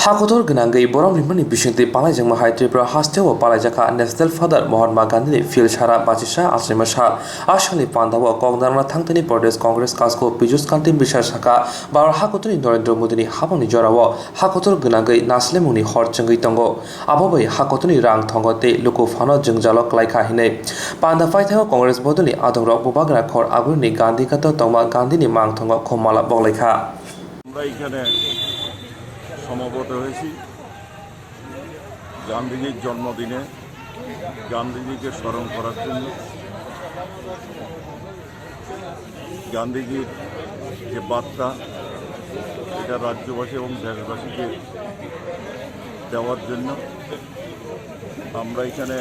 Hakotor Ganangai Borom Limani Bishingti Palajang Mahai Tripura Hastewa Palajaka National Father Mahatma Gandhi Phil Shara Bachisha Asrimasha Ashali Pandawa Kongdana Tangtani Pradesh Congress Kasko Pijus Kantim Bishashaka Bar Hakotoni Narendra Modi Habani Jorawa Hakotor Ganangai Naslemuni Horchangai Tongo Ababai Hakotoni Rang Tongote Luko Fano Jungjalok Laika Hine Panda Faitha Congress Bodoni Adoro Bubagara Kor Aguni Gandhi Kato Toma Gandhi Mang Tongo Komala Boleka সমবেত হয়েছি গান্ধীজির জন্মদিনে গান্ধীজিকে স্মরণ করার জন্য গান্ধীজির যে বার্তা এটা রাজ্যবাসী এবং দেশবাসীকে দেওয়ার জন্য আমরা এখানে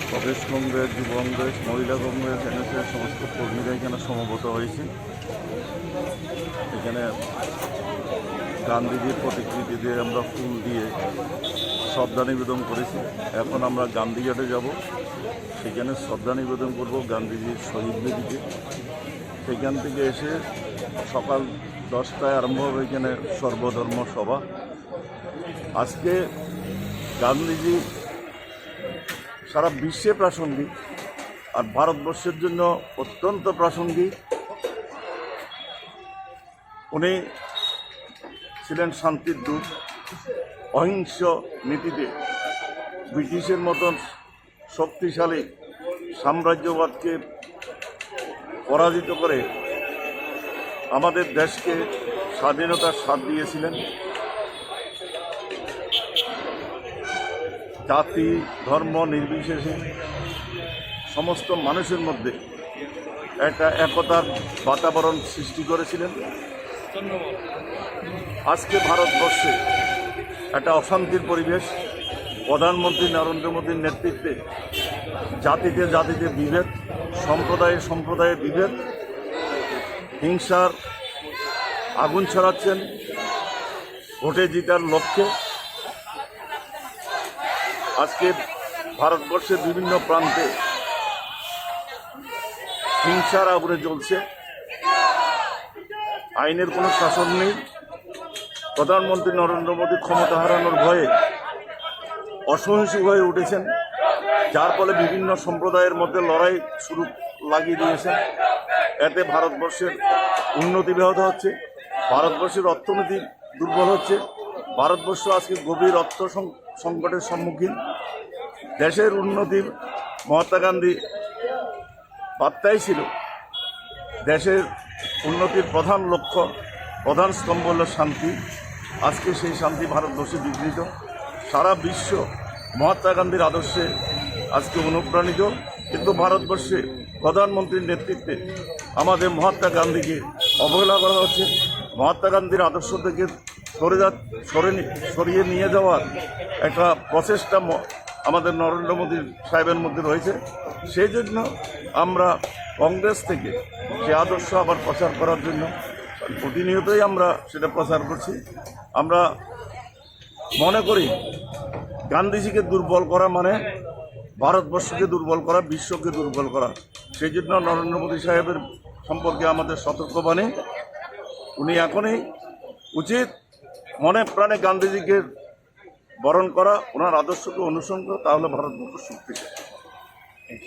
প্রদেশ কংগ্রেস যুব কংগ্রেস মহিলা কংগ্রেস এনএসএস সমস্ত কর্মীরা এখানে সমবেত হয়েছে। এখানে গান্ধীজির প্রতিকৃতিতে আমরা ফুল দিয়ে শ্রদ্ধা নিবেদন করেছি। এখন আমরা গান্ধীঘাটে যাব, সেখানে শ্রদ্ধা নিবেদন করব গান্ধীজির শহীদ বেদিতে। সেখান থেকে এসে সকাল 10টায় আরম্ভ হবে এখানে সর্বধর্ম সভা। আজকে গান্ধীজি সারা বিশ্বে প্রাসঙ্গিক, আর ভারতবর্ষের জন্য অত্যন্ত প্রাসঙ্গিক। উনি ছিলেন শান্তির দূত। অহিংস নীতিতে ব্রিটিশের মতন শক্তিশালী সাম্রাজ্যবাদকে পরাজিত করে আমাদের দেশকে স্বাধীনতার স্বাদ দিয়েছিলেন। জাতি ধর্ম নির্বিশেষে সমস্ত মানুষের মধ্যে একটা একতার বাতাবরণ সৃষ্টি করেছিলেন। আজকে ভারতবর্ষে একটা অশান্তির পরিবেশ। প্রধানমন্ত্রী নরেন্দ্র মোদীর নেতৃত্বে জাতিতে জাতিতে বিভেদ, সম্প্রদায়ে সম্প্রদায়ে বিভেদ, হিংসার আগুন ছড়াচ্ছেন ভোটে জিতার লক্ষ্যে। আজকে ভারতবর্ষের বিভিন্ন প্রান্তে হিংসার আগুনে জ্বলছে। আইনের কোনো শাসন নেই। প্রধানমন্ত্রী নরেন্দ্র মোদী ক্ষমতা হারানোর ভয়ে অসহিষ্ণু হয়ে উঠেছেন, যার ফলে বিভিন্ন সম্প্রদায়ের মধ্যে লড়াই শুরু লাগিয়ে দিয়েছেন। এতে ভারতবর্ষের উন্নতি ব্যাহত হচ্ছে, ভারতবর্ষের অর্থনীতি দুর্বল হচ্ছে। ভারতবর্ষ আজকে গভীর অর্থ সংকটের সম্মুখীন। দেশের উন্নতির মহাত্মা গান্ধী বার্তাই ছিল দেশের উন্নতির প্রধান লক্ষ্য, প্রধান স্তম্ভ হল শান্তি। আজকে সেই শান্তি ভারতবর্ষে বিঘ্নিত। সারা বিশ্ব মহাত্মা গান্ধীর আদর্শে আজকে অনুপ্রাণিত, কিন্তু ভারতবর্ষে প্রধানমন্ত্রীর নেতৃত্বে আমাদের মহাত্মা গান্ধীকে অবহেলা করা হচ্ছে। মহাত্মা গান্ধীর আদর্শ থেকে সরিয়ে নিয়ে যাওয়ার একটা প্রচেষ্টা আমাদের নরেন্দ্র মোদী সাহেবের মধ্যে রয়েছে। সেই জন্য আমরা কংগ্রেস থেকে সে আদর্শ আবার প্রচার করার জন্য প্রতিনিয়তই আমরা সেটা প্রচার করছি। আমরা মনে করি গান্ধীজিকে দুর্বল করা মানে ভারতবর্ষকে দুর্বল করা, বিশ্বকে দুর্বল করা। সেই জন্য নরেন্দ্র মোদী সাহেবের সম্পর্কে আমাদের সতর্কবাণী, উনি এখনই উচিত মনে প্রাণে গান্ধীজিকে বরণ করা, ওনার আদর্শকে অনুসরণ করা, তাহলে ভারতবর্ষ শক্তিশালী।